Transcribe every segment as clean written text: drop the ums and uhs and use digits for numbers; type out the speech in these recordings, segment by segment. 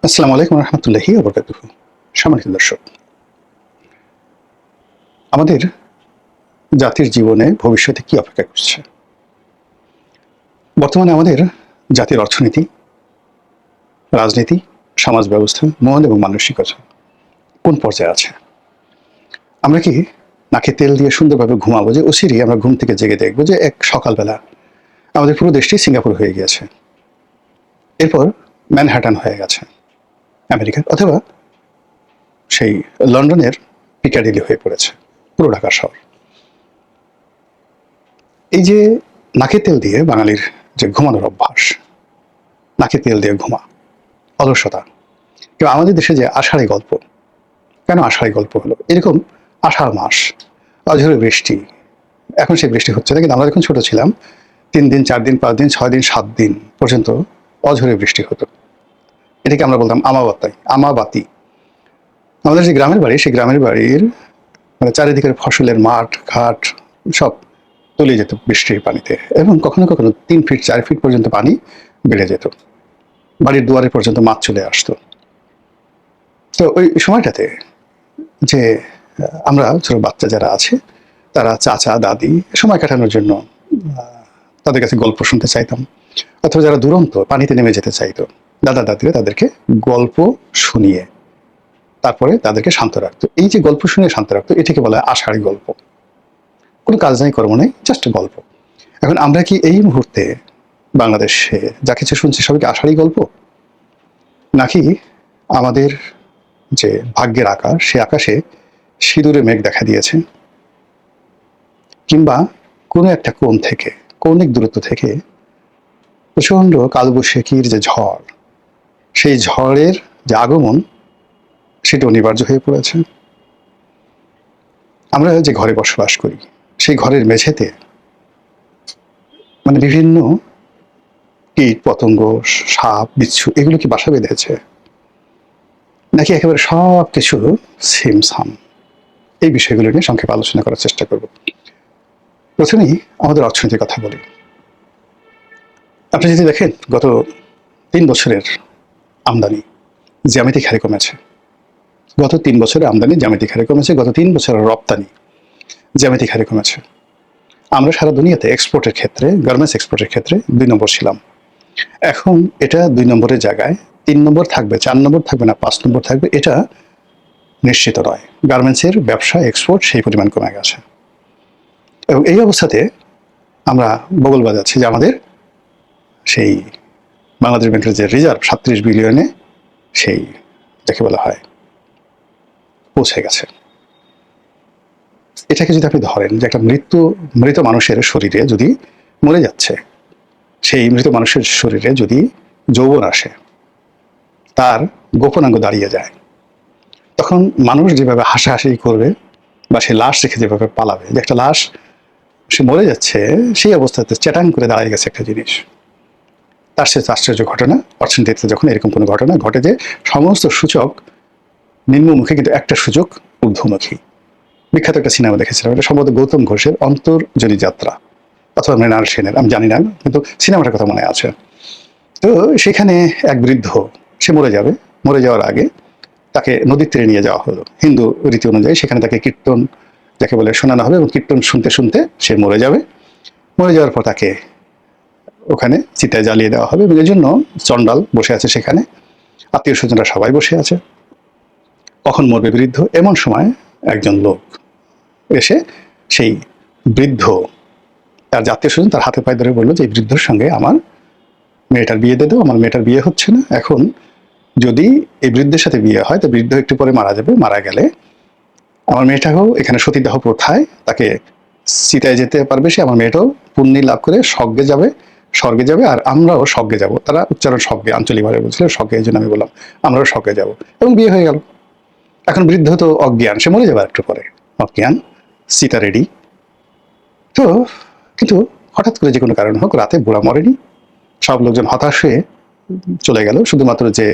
আসসালামু আলাইকুম রহমতুল্লাহি ওয়া বারাকাতুহু। সম্মানিত দর্শক, আমাদের জাতির জীবনে ভবিষ্যতে কি অপেক্ষা করছে? বর্তমানে আমাদের জাতির অর্থনীতি, রাজনীতি, সমাজ ব্যবস্থা, মন এবং মানসিকতা কোন পর্যায়ে আছে? আমরা কি নাকে তেল দিয়ে সুন্দরভাবে ঘুমাবো যে অচিরেই আমরা ঘুম থেকে জেগে দেখবো যে এক সকালবেলা আমাদের পুরো দেশটি সিঙ্গাপুর হয়ে গিয়েছে, এরপর ম্যানহাটান হয়ে গেছে আমেরিকার, অথবা সেই লন্ডনের পিকাডিলি হয়ে পড়েছে পুরো ঢাকা শহর। এই যে নাকে তেল দিয়ে বাঙালির যে ঘুমানোর অভ্যাস, নাকে তেল দিয়ে ঘুমা, অলসতা, কেউ আমাদের দেশে যে আষাঢ়ি গল্প, কেন আষাঢ়ি গল্প হলো? এরকম আষাঢ় মাস, অঝরে বৃষ্টি, এখন সেই বৃষ্টি হচ্ছে না, কিন্তু আমরা যখন ছোট ছিলাম 3 দিন 4 দিন 5 দিন 6 দিন 7 দিন পর্যন্ত অঝরে বৃষ্টি হতো। এটাকে আমরা বলতাম আমাবাতি। আমাদের যে গ্রামের বাড়ি, সেই গ্রামের বাড়ির মানে চারিদিকের ফসলের মাঠ ঘাট সব তলিয়ে যেত বৃষ্টির পানিতে, এবং কখনো কখনো 3 ফিট 4 ফিট পর্যন্ত পানি বেড়ে যেত, বাড়ির দুয়ারে পর্যন্ত মাছ চলে আসতো। তো ওই সময়টাতে যে আমরা ছোট বাচ্চা যারা আছে, তারা চাচা দাদি সময় কাটানোর জন্য তাদের কাছে গল্প শুনতে চাইতাম, অথবা যারা দুরন্ত পানিতে নেমে যেতে চাইতো, দাদা দাদিরা তাদেরকে গল্প শুনিয়ে তারপরে তাদেরকে শান্ত রাখতো। এই যে গল্প শুনিয়ে শান্ত রাখতো, এটাকে বলা হয় আষাঢ়ি গল্প। কোনো কাজ নাই, কর্ম নেই, জাস্ট গল্প। এখন আমরা কি এই মুহূর্তে বাংলাদেশে যা কিছু শুনছি সবই কি আষাঢ়ি গল্প, নাকি আমাদের যে ভাগ্যের আকাশ, সে আকাশে সিঁদুরে মেঘ দেখা দিয়েছে, কিংবা কোনো একটা কোণ থেকে, কৌণিক দূরত্ব থেকে প্রচণ্ড কালবৈশাখীর যে ঝড়, সেই ঝড়ের যে আগমন সেটা অনিবার্য হয়ে পড়েছে। আমরা যে ঘরে বসবাস করি, সেই ঘরের মেঝেতে মানে বিভিন্ন কীট পতঙ্গ, সাপ বিচ্ছু, এগুলো কি বাসা বেঁধেছে, নাকি একেবারে সব কিছু ছিমছাম? এই বিষয়গুলো নিয়ে সংক্ষেপে আলোচনা করার চেষ্টা করব। প্রথমেই আমাদের অর্থনীতির কথা বলি। আপনি যদি দেখেন, গত 3 বছরের আমদানি জ্যামিতিক হারে কমেছে। গত 3 বছরে আমদানি জ্যামিতিক হারে কমেছে, গত 3 বছরের রপ্তানি জ্যামিতিক হারে কমেছে। আমরা সারা দুনিয়াতে এক্সপোর্টের ক্ষেত্রে, গার্মেন্টস এক্সপোর্টের ক্ষেত্রে 2 নম্বর ছিলাম। এখন এটা 2 নম্বরের জায়গায় 3 নম্বর থাকবে, 4 নম্বর থাকবে না 5 নম্বর থাকবে, এটা নিশ্চিত নয়। গার্মেন্টসের ব্যবসা, এক্সপোর্ট সেই পরিমাণ কমে গেছে, এবং এই অবস্থাতে আমরা বগল বাজাচ্ছি যে আমাদের সেই বাংলাদেশ ব্যাংকের যে রিজার্ভ 37 বিলিয়নে সেই যাকে বলা হয় পৌঁছে গেছে। এটাকে যদি আপনি ধরেন যে একটা মৃত মানুষের শরীরে যদি মরে যাচ্ছে, সেই মৃত মানুষের শরীরে যদি যৌবন আসে, তার গোপনাঙ্গ দাঁড়িয়ে যায়, তখন মানুষ যেভাবে হাসাহাসি করবে বা সে লাশ রেখে যেভাবে পালাবে, যে একটা লাশ সে মরে যাচ্ছে, সেই অবস্থাতে চ্যাটাং করে দাঁড়িয়ে গেছে একটা জিনিস, তার সে আশ্চর্য ঘটনা অর্থনীতিতে যখন এরকম কোনো ঘটনা ঘটে যে সমস্ত সূচক নিম্নমুখী কিন্তু একটা সূচক ঊর্ধ্বমুখী। বিখ্যাত একটা সিনেমা দেখেছিলাম, এটা সম্ভবত গৌতম ঘোষের অন্তর্জনী যাত্রা অথবা মৃণাল সেনের, আমি জানি না, কিন্তু সিনেমাটার কথা মনে আছে। তো সেখানে এক বৃদ্ধ, সে মরে যাবে, মরে যাওয়ার আগে তাকে নদীর তীরে নিয়ে যাওয়া হলো হিন্দু রীতি অনুযায়ী। সেখানে তাকে কীর্তন যাকে বলে শোনানো হবে, এবং কীর্তন শুনতে শুনতে সে মরে যাবে। মরে যাওয়ার পর তাকে ওখানে চিতায় জ্বালিয়ে দেওয়া হবে, এবং এর জন্য চণ্ডাল বসে আছে সেখানে, আত্মীয় স্বজনরা সবাই বসে আছে। কখন মরবে বৃদ্ধ, এমন সময় একজন লোক এসে সেই বৃদ্ধ, তার আত্মীয় স্বজন তার হাতে পায়ে ধরে বললো যে এই বৃদ্ধর সঙ্গে আমার মেয়েটার বিয়ে দিয়ে দেবো, আমার মেয়েটার বিয়ে হচ্ছে না। এখন যদি এই বৃদ্ধের সাথে বিয়ে হয়, তো বৃদ্ধ একটু পরে মারা যাবে, মারা গেলে আমার মেয়েটাকেও এখানে সতীদাহ প্রথায় তাকে চিতায় যেতে পারবে, সে আমার মেয়েটাও পুণ্যি লাভ করে স্বর্গে যাবে, আর আমরাও স্বর্গে যাব। তারা উচ্চারণ স্বর্গে আঞ্চলিকভাবে বলছিল, স্বর্গে, এই জন্য আমি বললাম আমরাও স্বর্গে যাব, এবং বিয়ে হয়ে গেল। এখন বৃদ্ধ তো অজ্ঞান, সে মরে যাবে একটু পরে, অজ্ঞান, সীতা রেডি। তো কিন্তু হঠাৎ করে যে কোনো কারণ হোক, রাতে বুড়া মরেনি, সব লোকজন হতাশ হয়ে চলে গেল। শুধুমাত্র যে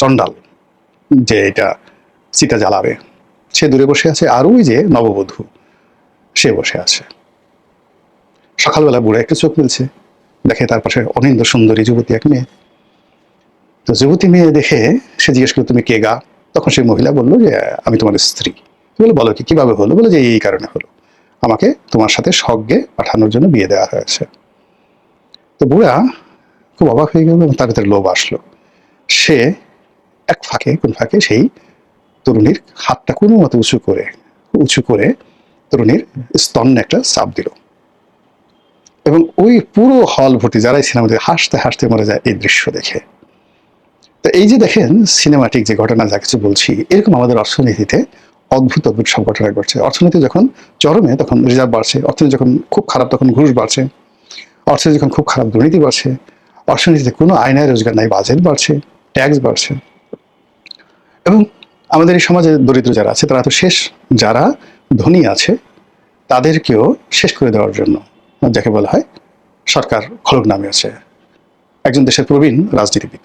চণ্ডাল, যে এটা সীতা জ্বালাবে, সে দূরে বসে আছে, আর ওই যে নববধূ সে বসে আছে। সকালবেলা বুড়া একটু চোখ মেলছে, দেখে তার পাশে অনিন্দ সুন্দরী যুবতী এক মেয়ে। তো যুবতী মেয়ে দেখে সে জিজ্ঞেস করলো, তুমি কে গা? তখন সেই মহিলা বললো যে আমি তোমার স্ত্রী। বলে, বলো কি, কিভাবে হলো? বলে যে এই কারণে হলো, আমাকে তোমার সাথে স্বর্গে পাঠানোর জন্য বিয়ে দেওয়া হয়েছে। তো বুড়া খুব অবাক হয়ে গেল এবং তার ভিতরে লোভ আসলো। সে কোন ফাঁকে সেই তরুণীর হাতটা কোনো মতে উঁচু করে তরুণীর স্তন্যে একটা চাপ দিল, এবং ওই পুরো হল ভর্তি যারাই সিনেমাতে হাসতে হাসতে মরে যায় এই দৃশ্য দেখে। তো এই যে দেখেন সিনেমাটিক যে ঘটনা যা কিছু বলছি, এরকম আমাদের অর্থনীতিতে অদ্ভুত অদ্ভুত সব ঘটনা ঘটছে। অর্থনীতি যখন চরমে তখন রিজার্ভ বাড়ছে, অর্থনীতি যখন খুব খারাপ তখন ঘুষ বাড়ছে, অর্থনীতি যখন খুব খারাপ দুর্নীতি বাড়ছে, অর্থনীতিতে কোনো আয় রোজগার নাই, বাজেট বাড়ছে, ট্যাক্স বাড়ছে। এবং আমাদের এই সমাজে দরিদ্র যারা আছে তারা তো শেষ, যারা ধনী আছে তাদেরকেও শেষ করে দেওয়ার জন্য যাকে বলা হয় সরকার খলক নামে আছে। একজন দেশের প্রবীণ রাজনীতিবিদ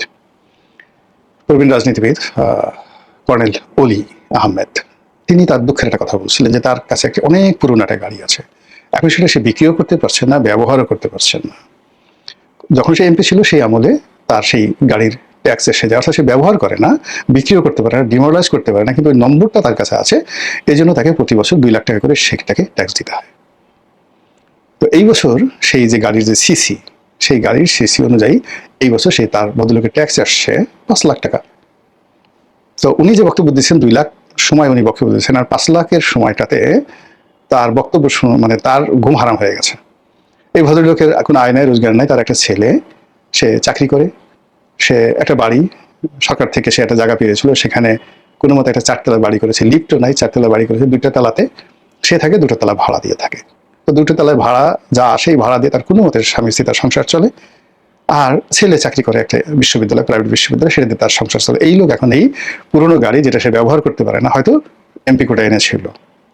কর্নেল অলি আহমেদ, তিনি তার দুঃখের একটা কথা বলছিলেন যে তার কাছে একটি অনেক পুরনো একটা গাড়ি আছে, এখন সেটা সে বিক্রিও করতে পারছেন না, ব্যবহারও করতে পারছেন না। যখন সে এমপি ছিল সেই আমলে তার সেই গাড়ির ট্যাক্স এসে যায়, অর্থাৎ সে ব্যবহার করে না, বিক্রিও করতে পারে না, ডিমোরালাইজ করতে পারে না, কিন্তু ওই নম্বরটা তার কাছে আছে, এই জন্য তাকে প্রতি বছর 2 লাখ টাকা করে সেটাকে ট্যাক্স দিতে হয়। তো এই বছর সেই যে গাড়ির যে সিসি, সেই গাড়ির সিসি অনুযায়ী এই বছর সেই তার ভদ্রলোকের ট্যাক্স আসছে 5 লাখ টাকা। তো উনি যে বক্তব্য দিচ্ছেন 2 লাখ সময় উনি বক্তব্য দিচ্ছেন, আর 5 লাখের সময়টাতে তার বক্তব্য মানে তার ঘুম হারাম হয়ে গেছে। এই ভদ্রলোকের কোনো আয় নাই, রোজগার নাই, তার একটা ছেলে, সে চাকরি করে, সে একটা বাড়ি সরকার থেকে সে একটা জায়গা পেয়েছিল, সেখানে কোনো মতো একটা 4 তলা বাড়ি করেছে, লিফটও নাই, 4 তলা বাড়ি করেছে, 2টা তলাতে সে থাকে, 2টা তলা ভাড়া দিয়ে থাকে। তো 2টা তলায় ভাড়া যা আসে এই ভাড়া দিয়ে তার কোনো মতে স্বামী স্ত্রী তার সংসার চলে, আর ছেলে চাকরি করে একটা বিশ্ববিদ্যালয়, প্রাইভেট বিশ্ববিদ্যালয়, সেটা দিয়ে তার সংসার চলে। এই লোক এখন এই পুরোনো গাড়ি যেটা সে ব্যবহার করতে পারে না, হয়তো এমপি কোটা এনেছিল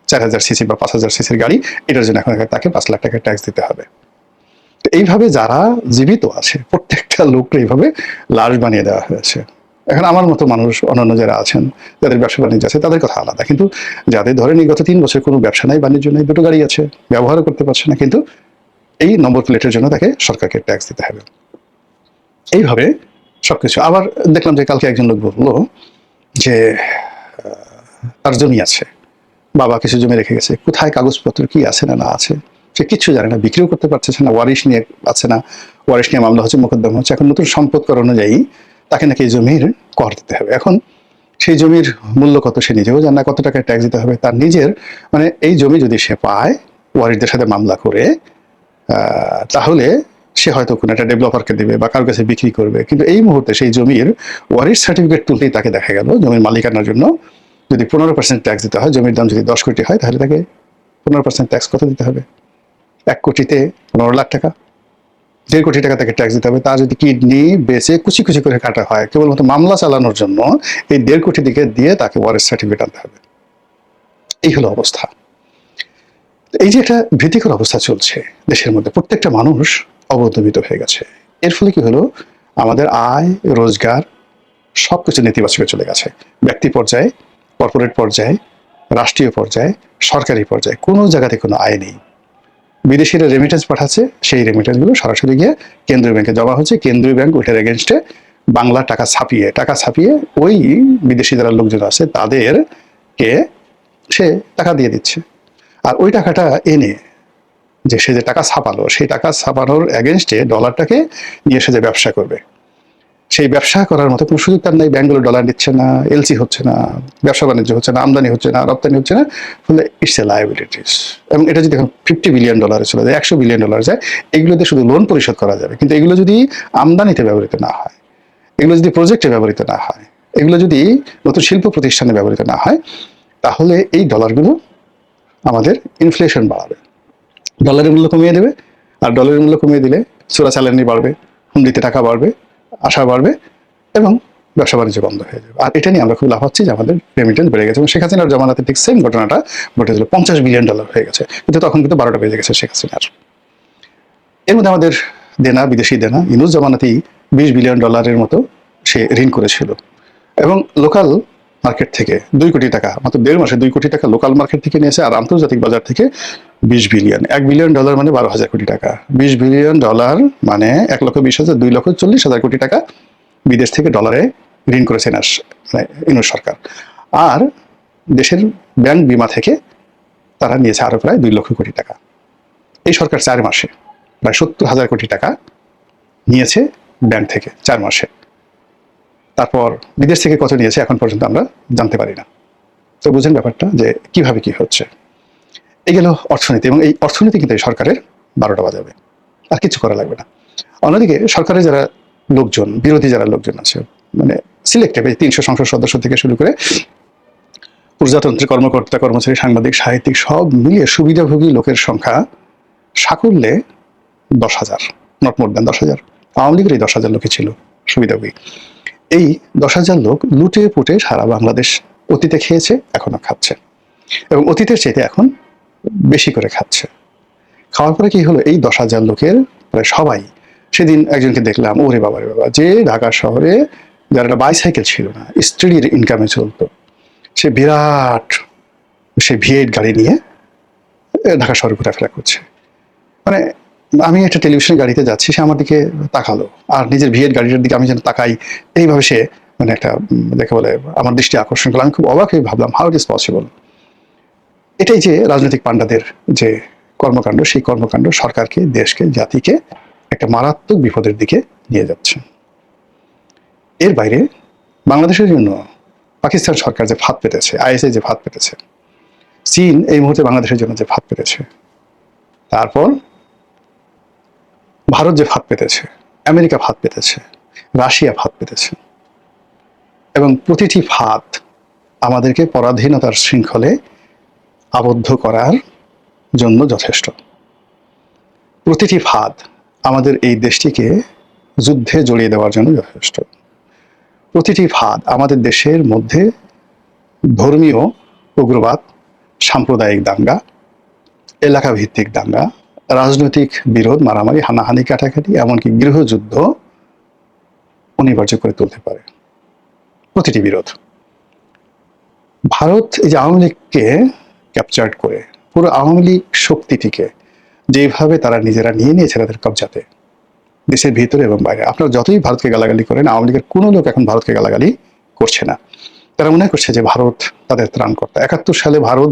4000 সিসি বা 5000 সিসির গাড়ি, এটার জন্য এখন তাকে 5 লাখ টাকা ট্যাক্স দিতে হবে। তো এইভাবে যারা জীবিত আছে প্রত্যেকটা লোককে এইভাবে লাশ বানিয়ে দেওয়া হয়েছে। এখন আমার মতো মানুষ, অন্যান্য যারা আছেন, যাদের ব্যবসা বাণিজ্য আছে, তাদের কথা আলাদা, কিন্তু যাদের ধরেন এই গত 3 বছর কোনো ব্যবসা নাই, বাণিজ্য নাই, 2টো গাড়ি আছে, ব্যবহারও করতে পারছে না, কিন্তু এই নম্বর প্লেটের জন্য তাকে সরকারকে ট্যাক্স দিতে হবে। এইভাবে সবকিছু। আবার দেখলাম যে কালকে একজন লোক বললো যে তার জমি আছে, বাবা কিছু জমি রেখে গেছে, কোথায় কাগজপত্র কি আছে না আছে সে কিচ্ছু জানে না, বিক্রিও করতে পারছে না, ওয়ারিশ নিয়ে আছে না, ওয়ারিশ নিয়ে মামলা হচ্ছে, মোকদ্দমা হচ্ছে। এখন নতুন সম্পদ কর অনুযায়ী তাকে নাকি এই জমির কর দিতে হবে। এখন সেই জমির মূল্য কত সে নিজেও জানে না, কত টাকায় ট্যাক্স দিতে হবে তার নিজের, মানে এই জমি যদি সে পায় ওয়ারিশদের সাথে মামলা করে, তাহলে সে হয়তো কোনো একটা ডেভেলপারকে দেবে বা কারোর কাছে বিক্রি করবে, কিন্তু এই মুহূর্তে সেই জমির ওয়ারিশ সার্টিফিকেট তুলতেই তাকে দেখা গেল জমির মালিকানার জন্য যদি 15% ট্যাক্স দিতে হয়, জমির দাম যদি 10 কোটি হয়, তাহলে তাকে 15% ট্যাক্স কত দিতে হবে? 1 কোটিতে 15 লাখ টাকা, 1.5 কোটি টাকা তাকে ট্যাক্স দিতে হবে। তার যদি কিডনি বেচে কুচি কুচি করে কাটা হয়, কেবলমাত্র মামলা চালানোর জন্য এই 1.5 কোটি দিকে দিয়ে তাকে ওয়ারিশ সার্টিফিকেট আনতে হবে। এই হলো অবস্থা। এই যে একটা ভীতিকর অবস্থা চলছে দেশের মধ্যে, প্রত্যেকটা মানুষ অবদমিত হয়ে গেছে। এর ফলে কি হলো, আমাদের আয় রোজগার সবকিছু নেতিবাচকে চলে গেছে। ব্যক্তি পর্যায়ে, কর্পোরেট পর্যায়ে, রাষ্ট্রীয় পর্যায়ে, সরকারি পর্যায়ে কোনো জায়গাতে কোনো আয় নেই। বিদেশিরা রেমিটেন্স পাঠাচ্ছে, সেই রেমিটেন্সগুলো সরাসরি গিয়ে কেন্দ্রীয় ব্যাংকে জমা হচ্ছে, কেন্দ্রীয় ব্যাংক ওইটার এগেনস্টে বাংলা টাকা ছাপিয়ে ওই বিদেশি যারা লোকজন আছে তাদেরকে সে টাকা দিয়ে দিচ্ছে। আর ওই টাকাটা এনে যে সে যে টাকা ছাপালো, সেই টাকা ছাপানোর এগেনস্টে ডলারটাকে নিয়ে এসে যে ব্যবসা করবে, সেই ব্যবসা করার মতো কোনো সুযোগ তার নেই। ব্যাংকগুলো ডলার দিচ্ছে না, এলসি হচ্ছে না, ব্যবসা বাণিজ্য হচ্ছে না, আমদানি হচ্ছে না, রপ্তানি হচ্ছে না, ফলে ইটস এ লায়াবিলিটিস। এবং এটা যদি এখন $50 বিলিয়ন চলে যায়, $100 বিলিয়ন যায়, এগুলোতে শুধু লোন পরিশোধ করা যাবে, কিন্তু এগুলো যদি আমদানিতে ব্যবহৃত না হয়, এগুলো যদি প্রজেক্টে ব্যবহৃত না হয়, এগুলো যদি নতুন শিল্প প্রতিষ্ঠানে ব্যবহৃত না হয়, তাহলে এই ডলারগুলো আমাদের ইনফ্লেশন বাড়াবে, ডলারের মূল্য কমিয়ে দেবে। আর ডলারের মূল্য কমিয়ে দিলে চোরাচালানি বাড়বে, হুন্ডিতে টাকা বাড়বে, আশা বাড়বে, এবং ব্যবসা বাণিজ্য বন্ধ হয়ে যাবে। আর এটা নিয়ে আমরা খুব লাভ পাচ্ছি যে আমাদের রেমিটেন্স বেড়ে গেছে। এবং শেখ হাসিনার জমানাতে ঠিক সেম ঘটনাটা ঘটেছিল, $50 বিলিয়ন হয়ে গেছে, কিন্তু তখন কিন্তু 12টা বেজে গেছে শেখ হাসিনার। এর মধ্যে আমাদের দেনা, বিদেশি দেনা, ইউনূস জমানাতেই $20 বিলিয়ন মতো সে ঋণ করেছিল। এবং লোকাল মার্কেট থেকে 2 কোটি টাকা, মাত্র 1.5 মাসে 2 কোটি টাকা লোকাল মার্কেট থেকে নিয়েছে, আর আন্তর্জাতিক বাজার থেকে 20 বিলিয়ন। $1 বিলিয়ন মানে 12,000 কোটি টাকা, $20 বিলিয়ন মানে 1,20,000, 2,40,000 কোটি টাকা বিদেশ থেকে ডলারে ঋণ করেছেন ইউনূস সরকার। আর দেশের ব্যাংক বিমা থেকে তারা নিয়েছে আরো প্রায় 2 লক্ষ কোটি টাকা। এই সরকার 4 মাসে প্রায় 70,000 কোটি টাকা নিয়েছে ব্যাংক থেকে 4 মাসে। তারপর বিদেশ থেকে কত নিয়েছে এখন পর্যন্ত আমরা জানতে পারি না। তো বুঝেন ব্যাপারটা যে কিভাবে কি হচ্ছে। এই গেল অর্থনীতি, এবং এই অর্থনীতি কিন্তু এই সরকারের 12টা বাজাবে, আর কিছু করা লাগবে না। অন্যদিকে সরকারের যারা লোকজন, বিরোধী যারা লোকজন আছে, মানে সিলেক্টিভ, এই 300 সংসদ সদস্য থেকে শুরু করে প্রজাতন্ত্রের কর্মকর্তা, কর্মচারী, সাংবাদিক, সাহিত্যিক সব মিলিয়ে সুবিধাভোগী লোকের সংখ্যা সাকুল্যে 10,000, নট মোর দ্যান 10,000। আওয়ামী লীগের এই 10,000 লোকই ছিল সুবিধাভোগী। এই 10,000 লোক লুটে পুটে সারা বাংলাদেশ অতীতে খেয়েছে, এখনো খাচ্ছে, এবং অতীতের চাইতে এখন বেশি করে খাচ্ছে। খাওয়ার পরে কি হলো, এই 10,000 লোকের প্রায় সবাই, সেদিন একজনকে দেখলাম, ওরে বাবা রে বাবা, যে ঢাকা শহরে যার একটা বাইসাইকেল ছিল না, স্ত্রীর ইনকামে চলতো, সে বিরাট সে V8 গাড়ি নিয়ে ঢাকা শহরে ঘোরাফেরা করছে। মানে আমি একটা টেলিভিশনের গাড়িতে যাচ্ছি, সে আমার দিকে তাকালো, আর নিজের V8 গাড়িটার দিকে আমি যেন তাকাই, এইভাবে সে মানে একটা দেখে বলে আমার দৃষ্টি আকর্ষণ করলো। আমি খুব অবাক হয়ে ভাবলাম, হাউ ইট ইজ পসিবল। এটাই যে রাজনৈতিক পাণ্ডাদের যে কর্মকাণ্ড, সেই কর্মকাণ্ড সরকারকে, দেশকে, জাতিকে একটা মারাত্মক বিপদের দিকে নিয়ে যাচ্ছে। এর বাইরে বাংলাদেশের জন্য পাকিস্তান সরকার যে ফাঁদ পেতেছে, ISI যে ফাঁদ পেতেছে, চীন এই মুহূর্তে বাংলাদেশের জন্য যে ফাঁদ পেতেছে, তারপর ভারত যে ফাঁদ পেতেছে, আমেরিকা ফাঁদ পেতেছে, রাশিয়া ফাঁদ পেতেছে, এবং প্রতিটি ফাঁদ আমাদেরকে পরাধীনতার শৃঙ্খলে আবদ্ধ করার জন্য যথেষ্ট। প্রতিটি ফাঁদ আমাদের এই দেশটিকে যুদ্ধে জড়িয়ে দেওয়ার জন্য যথেষ্ট। প্রতিটি ফাঁদ আমাদের দেশের মধ্যে ধর্মীয় উগ্রবাদ, সাম্প্রদায়িক দাঙ্গা, এলাকা ভিত্তিক দাঙ্গা, রাজনৈতিক বিরোধ, মারামারি, হানাহানি, কাটাকাটি, এমনকি গৃহযুদ্ধ অনিবার্য করে তুলতে পারে। প্রতিটি বিরোধ। ভারত এই যে আওয়ামী লীগকে ক্যাপচার করে, পুরো আওয়ামী লীগ শক্তিটিকে যেভাবে তারা নিজেরা নিয়ে নিয়েছে তাদের কবজাতে, দেশের ভিতরে এবং বাইরে। আপনারা যতই ভারতকে গালাগালি করেন, আওয়ামী লীগের কোনো লোক এখন ভারতকে গালাগালি করছে না। তারা মনে করছে যে ভারত তাদের ত্রাণকর্তা। 71 সালে ভারত